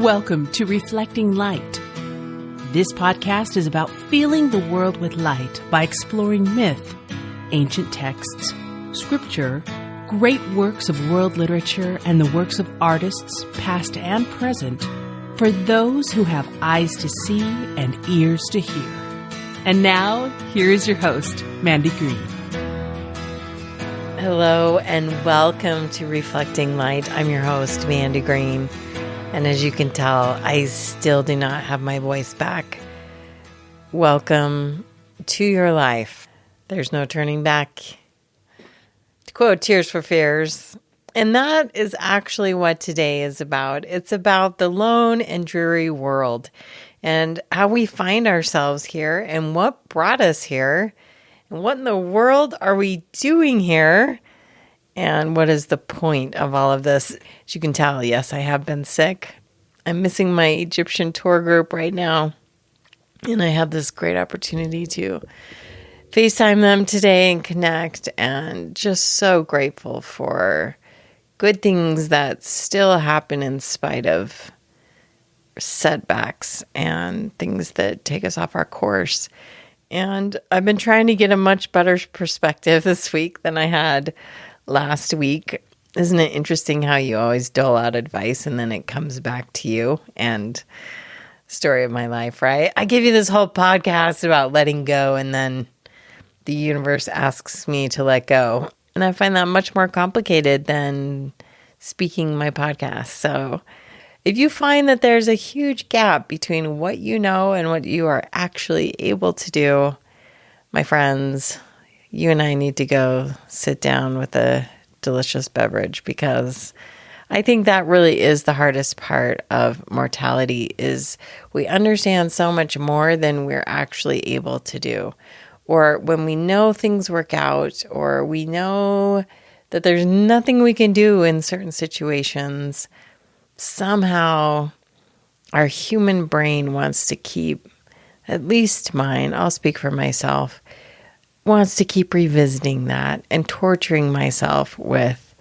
Welcome to Reflecting Light. This podcast is about filling the world with light by exploring myth, ancient texts, scripture, great works of world literature, and the works of artists, past and present, for those who have eyes to see and ears to hear. And now, here is your host, Mandy Green. Hello and welcome to Reflecting Light. I'm your host, Mandy Green. And as you can tell, I still do not have my voice back. Welcome to your life. There's no turning back. To quote Tears for Fears. And that is actually what today is about. It's about the lone and dreary world and how we find ourselves here and what brought us here and what in the world are we doing here. And what is the point of all of this? As you can tell, yes, I have been sick. I'm missing my Egyptian tour group right now. And I have this great opportunity to FaceTime them today and connect. And just so grateful for good things that still happen in spite of setbacks and things that take us off our course. And I've been trying to get a much better perspective this week than I had last week. Isn't it interesting how you always dole out advice and then it comes back to you? And story of my life, right? I give you this whole podcast about letting go and then the universe asks me to let go. And I find that much more complicated than speaking my podcast. So if you find that there's a huge gap between what you know and what you are actually able to do, my friends, you and I need to go sit down with a delicious beverage, because I think that really is the hardest part of mortality, is we understand so much more than we're actually able to do. Or when we know things work out, or we know that there's nothing we can do in certain situations, somehow our human brain wants to keep, at least mine, I'll speak for myself, wants to keep revisiting that and torturing myself with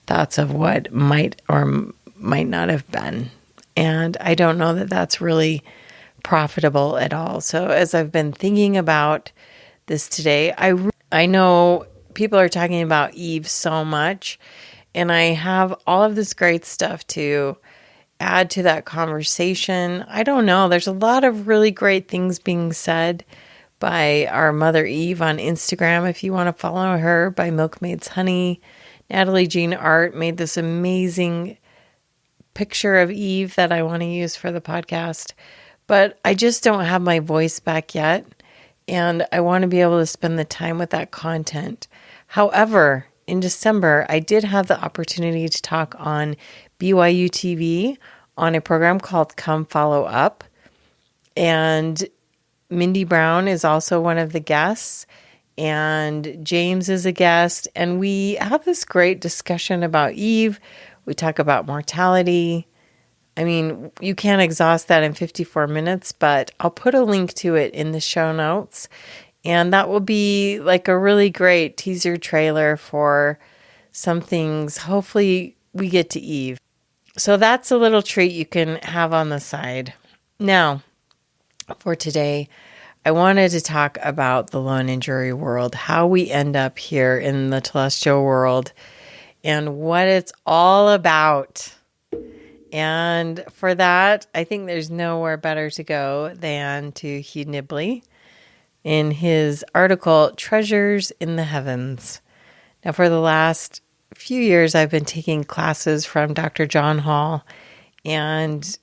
thoughts of what might or might not have been. And I don't know that that's really profitable at all. So as I've been thinking about this today, I know people are talking about Eve so much, and I have all of this great stuff to add to that conversation. I don't know. There's a lot of really great things being said by our Mother Eve on Instagram. If you want to follow her, by Milkmaid's Honey. Natalie Jean Art made this amazing picture of Eve that I want to use for the podcast. But I just don't have my voice back yet. And I want to be able to spend the time with that content. However, in December, I did have the opportunity to talk on BYU TV on a program called Come Follow Up. And Mindy Brown is also one of the guests, and James is a guest, and we have this great discussion about Eve. We talk about mortality. I mean, you can't exhaust that in 54 minutes, but I'll put a link to it in the show notes, and that will be like a really great teaser trailer for some things. Hopefully we get to Eve. So that's a little treat you can have on the side. Now, for today, I wanted to talk about the lone and dreary world, how we end up here in the celestial world, and what it's all about. And for that, I think there's nowhere better to go than to Hugh Nibley in his article, Treasures in the Heavens. Now, for the last few years, I've been taking classes from Dr. John Hall, and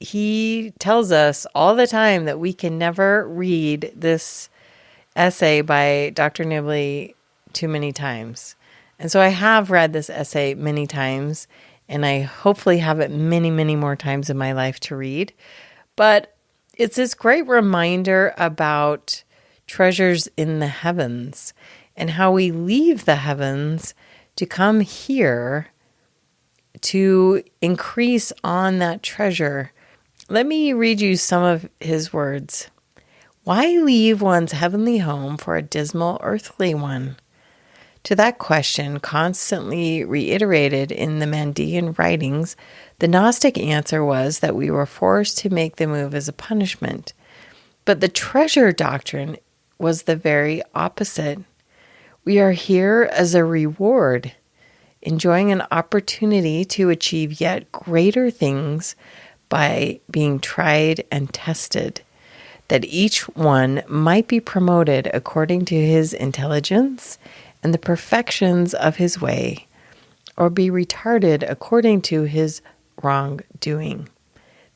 he tells us all the time that we can never read this essay by Dr. Nibley too many times. And so I have read this essay many times, and I hopefully have it many, many more times in my life to read. But it's this great reminder about treasures in the heavens and how we leave the heavens to come here to increase on that treasure. Let me read you some of his words. Why leave one's heavenly home for a dismal earthly one? To that question, constantly reiterated in the Mandean writings, the Gnostic answer was that we were forced to make the move as a punishment. But the treasure doctrine was the very opposite. We are here as a reward, enjoying an opportunity to achieve yet greater things by being tried and tested, that each one might be promoted according to his intelligence and the perfections of his way, or be retarded according to his wrongdoing.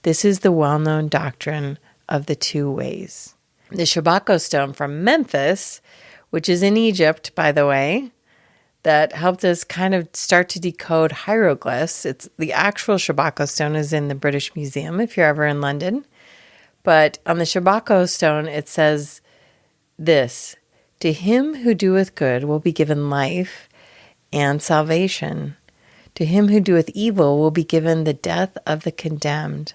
This is the well-known doctrine of the two ways. The Shabako stone from Memphis, which is in Egypt, by the way, that helped us kind of start to decode hieroglyphs. It's the actual Shabako stone is in the British Museum if you're ever in London. But on the Shabako stone, it says this: to him who doeth good will be given life and salvation. To him who doeth evil will be given the death of the condemned,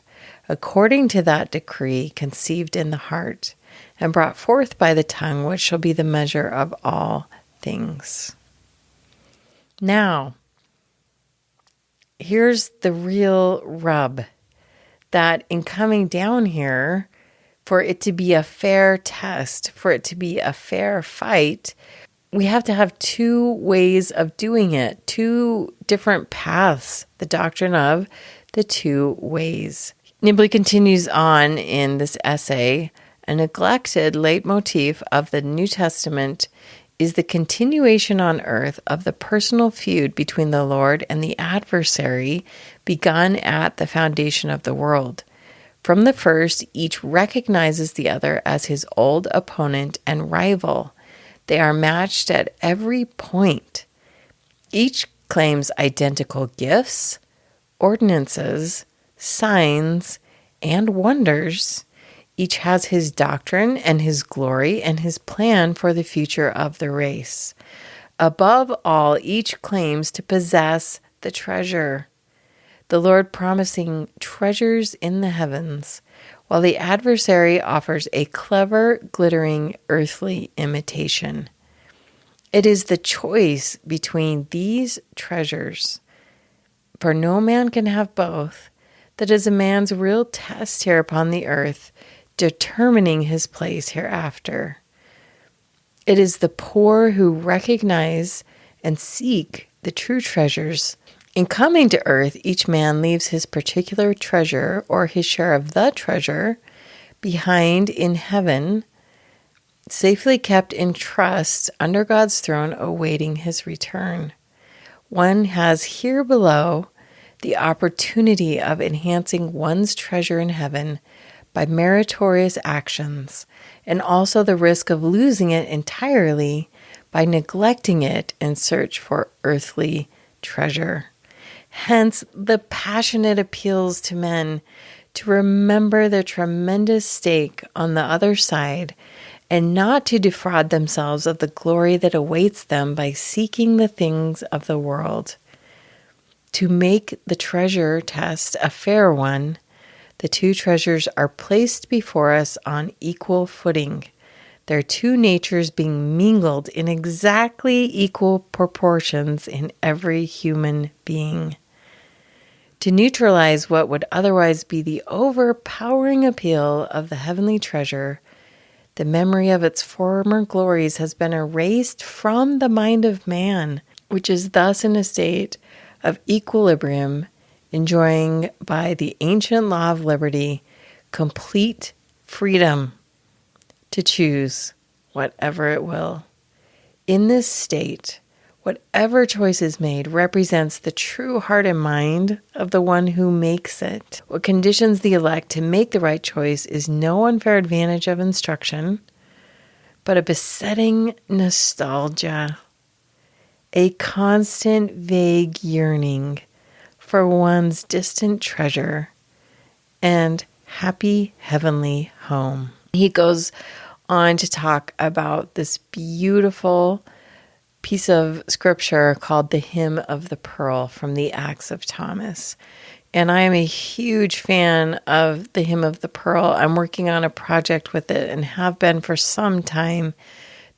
according to that decree conceived in the heart, and brought forth by the tongue, which shall be the measure of all things. Now, here's the real rub, that in coming down here, for it to be a fair test, for it to be a fair fight, we have to have two ways of doing it, two different paths, the doctrine of the two ways. Nibley continues on in this essay: a neglected leitmotif of the New Testament is the continuation on earth of the personal feud between the Lord and the adversary begun at the foundation of the world. From the first, each recognizes the other as his old opponent and rival. They are matched at every point. Each claims identical gifts, ordinances, signs, and wonders. Each has his doctrine and his glory and his plan for the future of the race. Above all, each claims to possess the treasure, the Lord promising treasures in the heavens, while the adversary offers a clever, glittering, earthly imitation. It is the choice between these treasures, for no man can have both, that is a man's real test here upon the earth, determining his place hereafter. It is the poor who recognize and seek the true treasures. In coming to earth, each man leaves his particular treasure or his share of the treasure behind in heaven, safely kept in trust under God's throne, awaiting his return. One has here below the opportunity of enhancing one's treasure in heaven by meritorious actions, and also the risk of losing it entirely by neglecting it in search for earthly treasure. Hence, the passionate appeals to men to remember their tremendous stake on the other side and not to defraud themselves of the glory that awaits them by seeking the things of the world. To make the treasure test a fair one, the two treasures are placed before us on equal footing, their two natures being mingled in exactly equal proportions in every human being. To neutralize what would otherwise be the overpowering appeal of the heavenly treasure, the memory of its former glories has been erased from the mind of man, which is thus in a state of equilibrium, enjoying by the ancient law of liberty complete freedom to choose whatever it will. In this state, whatever choice is made represents the true heart and mind of the one who makes it. What conditions the elect to make the right choice is no unfair advantage of instruction, but a besetting nostalgia, a constant vague yearning for one's distant treasure and happy heavenly home. He goes on to talk about this beautiful piece of scripture called the Hymn of the Pearl from the Acts of Thomas. And I am a huge fan of the Hymn of the Pearl. I'm working on a project with it and have been for some time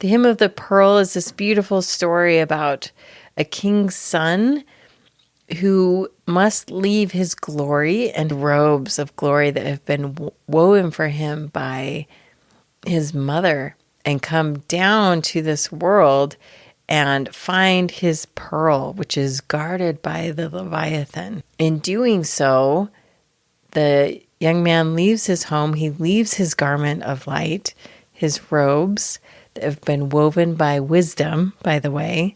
The Hymn of the Pearl is this beautiful story about a king's son who must leave his glory and robes of glory that have been woven for him by his mother and come down to this world and find his pearl, which is guarded by the Leviathan. In doing so, the young man leaves his home. He leaves his garment of light, his robes that have been woven by wisdom, by the way,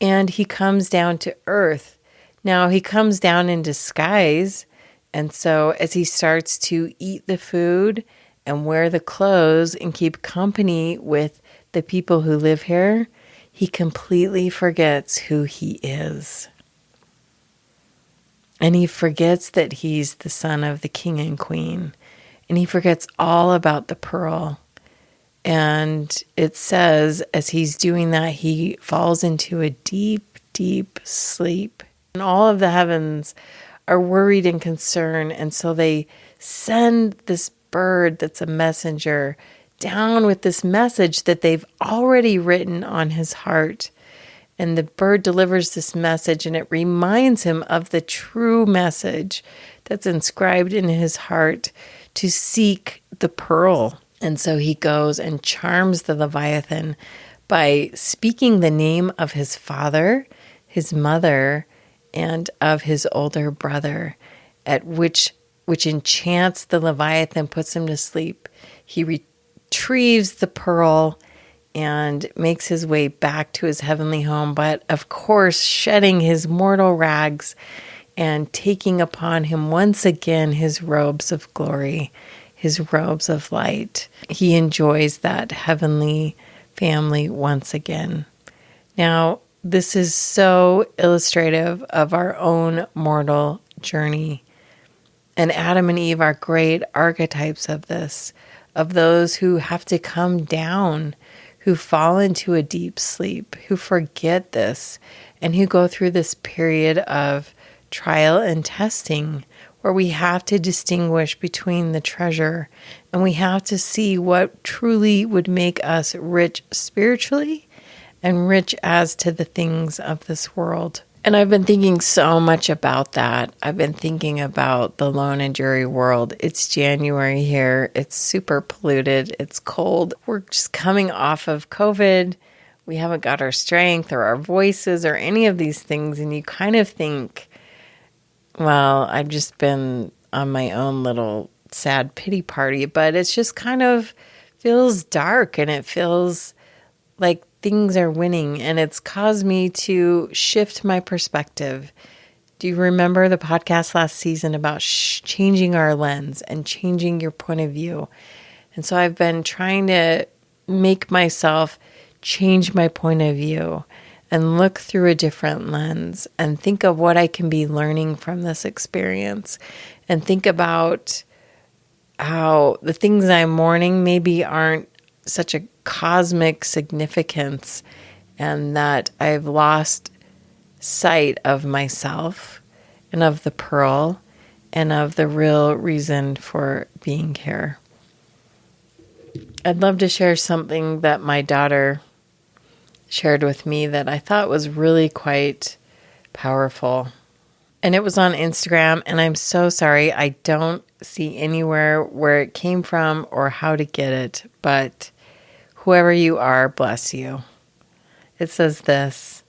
and he comes down to earth. Now, he comes down in disguise, and so as he starts to eat the food and wear the clothes and keep company with the people who live here, he completely forgets who he is. And he forgets that he's the son of the king and queen. And he forgets all about the pearl. And it says, as he's doing that, he falls into a deep, deep sleep. And all of the heavens are worried and concerned. And so they send this bird that's a messenger down with this message that they've already written on his heart. And the bird delivers this message, and it reminds him of the true message that's inscribed in his heart to seek the pearl. And so he goes and charms the Leviathan by speaking the name of his father, his mother, and of his older brother, at which enchants the Leviathan, puts him to sleep. He retrieves the pearl and makes his way back to his heavenly home, but of course shedding his mortal rags and taking upon him once again his robes of glory, his robes of light. He enjoys that heavenly family once again. Now, this is so illustrative of our own mortal journey. And Adam and Eve are great archetypes of this, of those who have to come down, who fall into a deep sleep, who forget this, and who go through this period of trial and testing where we have to distinguish between the treasure and we have to see what truly would make us rich spiritually and rich as to the things of this world. And I've been thinking so much about that. I've been thinking about the lone and dreary world. It's January here. It's super polluted. It's cold. We're just coming off of COVID. We haven't got our strength or our voices or any of these things. And you kind of think, well, I've just been on my own little sad pity party. But it's just kind of feels dark and it feels like things are winning, and it's caused me to shift my perspective. Do you remember the podcast last season about changing our lens and changing your point of view? And so I've been trying to make myself change my point of view and look through a different lens and think of what I can be learning from this experience and think about how the things I'm mourning maybe aren't such a cosmic significance, and that I've lost sight of myself and of the pearl and of the real reason for being here. I'd love to share something that my daughter shared with me that I thought was really quite powerful. And it was on Instagram, and I'm so sorry I don't see anywhere where it came from or how to get it, but whoever you are, bless you. It says this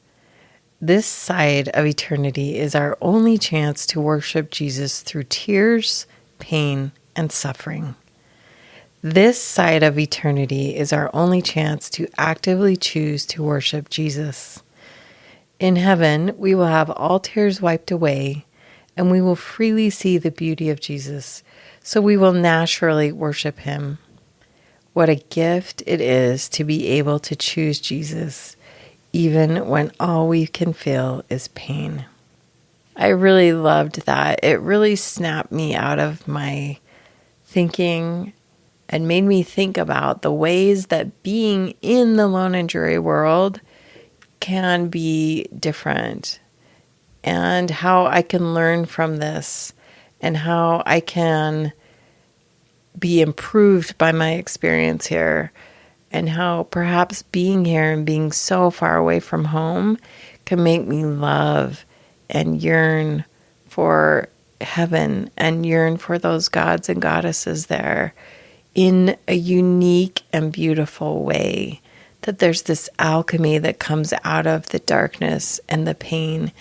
side of eternity is our only chance to worship Jesus through tears, pain, and suffering. This side of eternity is our only chance to actively choose to worship Jesus. In heaven, we will have all tears wiped away, and we will freely see the beauty of Jesus, so we will naturally worship him. What a gift it is to be able to choose Jesus, even when all we can feel is pain. I really loved that. It really snapped me out of my thinking and made me think about the ways that being in the lone and dreary world can be different, and how I can learn from this, and how I can be improved by my experience here, and how perhaps being here and being so far away from home can make me love and yearn for heaven and yearn for those gods and goddesses there in a unique and beautiful way. That there's this alchemy that comes out of the darkness and the pain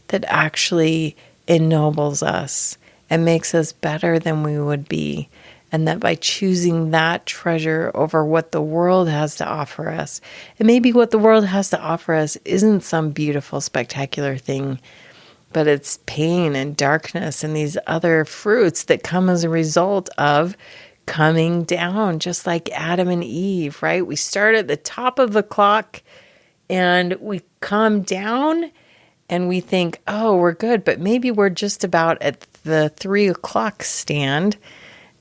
that actually ennobles us and makes us better than we would be. And that by choosing that treasure over what the world has to offer us, and maybe what the world has to offer us isn't some beautiful, spectacular thing, but it's pain and darkness and these other fruits that come as a result of coming down, just like Adam and Eve, right? We start at the top of the clock and we come down and we think, oh, we're good, but maybe we're just about at the 3 o'clock stand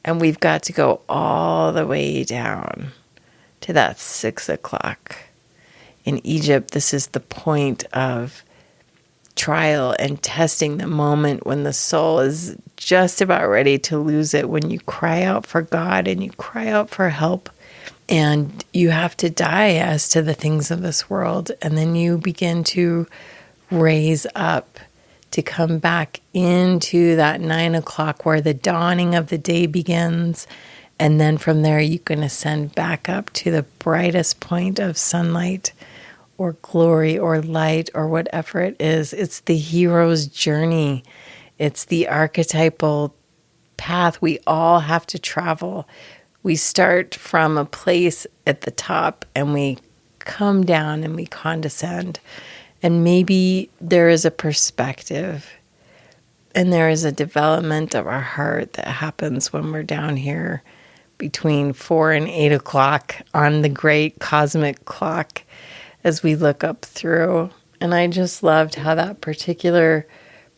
and we've got to go all the way down to that 6 o'clock. In Egypt, this is the point of trial and testing, the moment when the soul is just about ready to lose it, when you cry out for God and you cry out for help and you have to die as to the things of this world, and then you begin to raise up to come back into that 9 o'clock where the dawning of the day begins, and then from there you can ascend back up to the brightest point of sunlight or glory or light or whatever it is. It's the hero's journey. It's the archetypal path we all have to travel. We start from a place at the top and we come down and we condescend. And maybe there is a perspective and there is a development of our heart that happens when we're down here between 4 and 8 o'clock on the great cosmic clock, as we look up through. And I just loved how that particular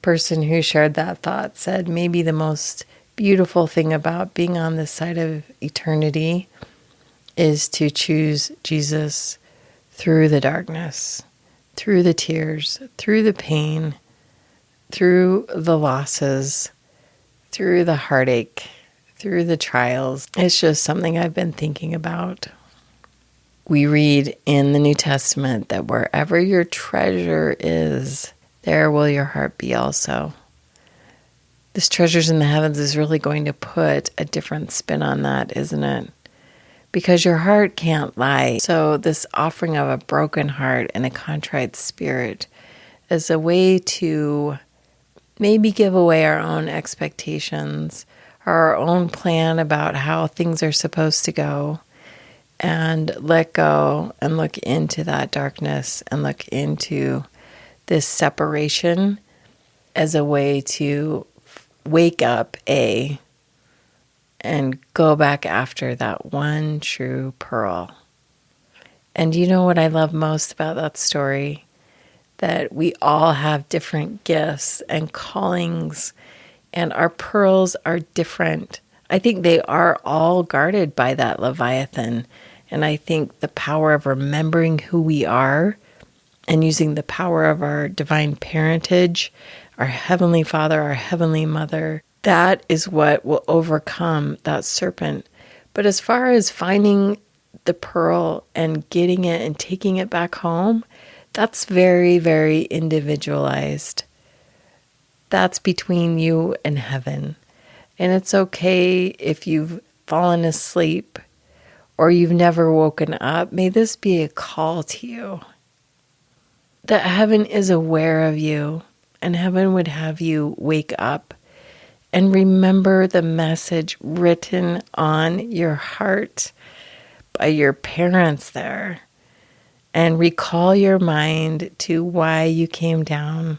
person who shared that thought said, maybe the most beautiful thing about being on this side of eternity is to choose Jesus through the darkness, through the tears, through the pain, through the losses, through the heartache, through the trials. It's just something I've been thinking about. We read in the New Testament that wherever your treasure is, there will your heart be also. This treasures in the heavens is really going to put a different spin on that, isn't it? Because your heart can't lie. So this offering of a broken heart and a contrite spirit is a way to maybe give away our own expectations or our own plan about how things are supposed to go, and let go and look into that darkness and look into this separation as a way to wake up, and go back after that one true pearl. And you know what I love most about that story? That we all have different gifts and callings, and our pearls are different. I think they are all guarded by that Leviathan. And I think the power of remembering who we are and using the power of our divine parentage, our Heavenly Father, our Heavenly Mother, that is what will overcome that serpent. But as far as finding the pearl and getting it and taking it back home, that's very, very individualized. That's between you and heaven. And it's okay if you've fallen asleep or you've never woken up. May this be a call to you. That heaven is aware of you, and heaven would have you wake up and remember the message written on your heart by your parents there, and recall your mind to why you came down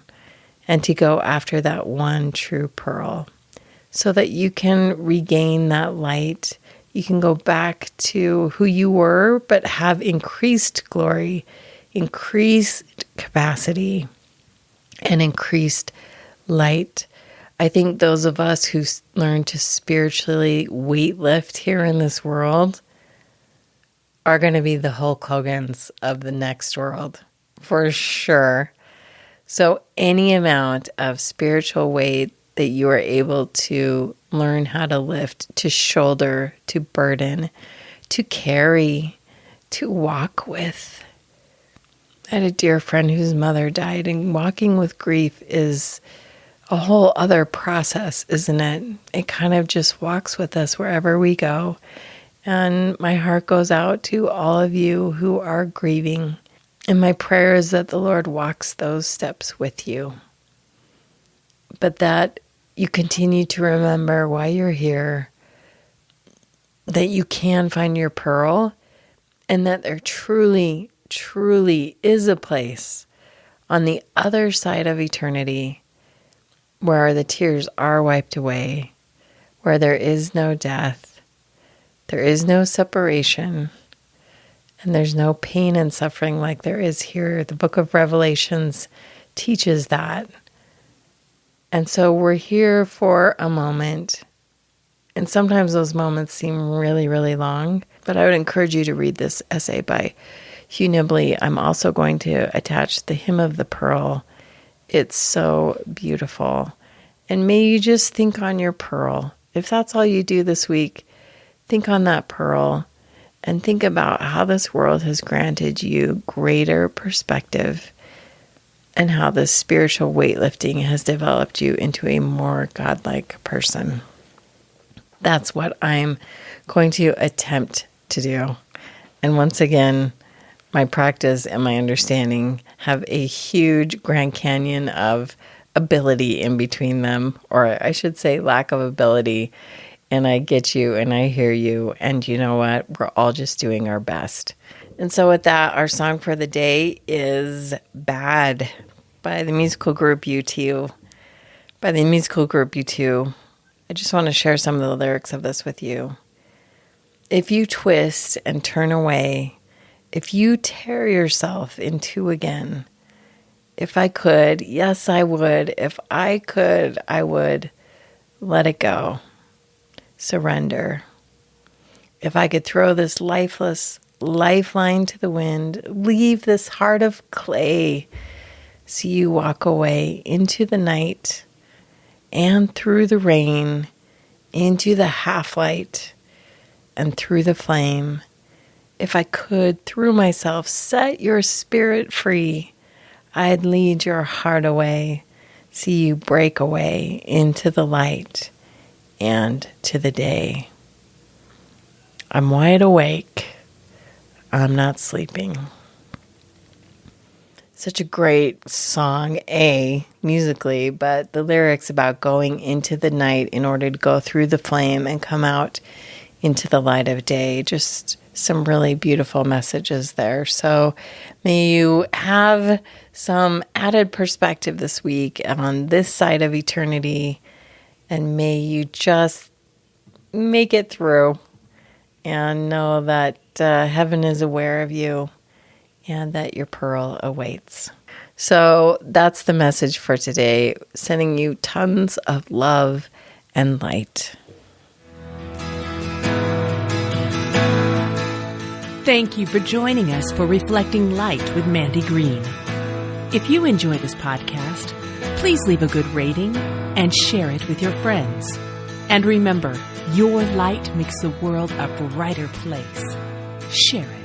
and to go after that one true pearl so that you can regain that light. You can go back to who you were, but have increased glory, increased capacity, and increased light. I think those of us who learn to spiritually weightlift here in this world are going to be the Hulk Hogans of the next world, for sure. So any amount of spiritual weight that you are able to learn how to lift, to shoulder, to burden, to carry, to walk with. I had a dear friend whose mother died, and walking with grief is a whole other process, isn't it? It kind of just walks with us wherever we go. And my heart goes out to all of you who are grieving. And my prayer is that the Lord walks those steps with you. But that you continue to remember why you're here, that you can find your pearl, and that there truly, truly is a place on the other side of eternity where the tears are wiped away, where there is no death, there is no separation, and there's no pain and suffering like there is here. The book of Revelations teaches that. And so we're here for a moment. And sometimes those moments seem really, really long. But I would encourage you to read this essay by Hugh Nibley. I'm also going to attach the Hymn of the Pearl. It's so beautiful. And may you just think on your pearl. If that's all you do this week, think on that pearl and think about how this world has granted you greater perspective and how this spiritual weightlifting has developed you into a more godlike person. That's what I'm going to attempt to do. And once again, my practice and my understanding have a huge Grand Canyon of ability in between them, or I should say lack of ability. And I get you and I hear you. And you know what? We're all just doing our best. And so with that, our song for the day is Bad by the musical group U2. By the musical group U2. I just want to share some of the lyrics of this with you. If you twist and turn away, if you tear yourself in two again, if I could, yes, I would. If I could, I would let it go. Surrender. If I could throw this lifeless lifeline to the wind, leave this heart of clay, so you walk away into the night and through the rain, into the half-light and through the flame. If I could, through myself, set your spirit free, I'd lead your heart away, see you break away into the light and to the day. I'm wide awake. I'm not sleeping. Such a great song, musically, but the lyrics about going into the night in order to go through the flame and come out into the light of day. Just some really beautiful messages there. So may you have some added perspective this week on this side of eternity, and may you just make it through and know that heaven is aware of you and that your pearl awaits. So that's the message for today, sending you tons of love and light. Thank you for joining us for Reflecting Light with Mandy Green. If you enjoy this podcast, please leave a good rating and share it with your friends. And remember, your light makes the world a brighter place. Share it.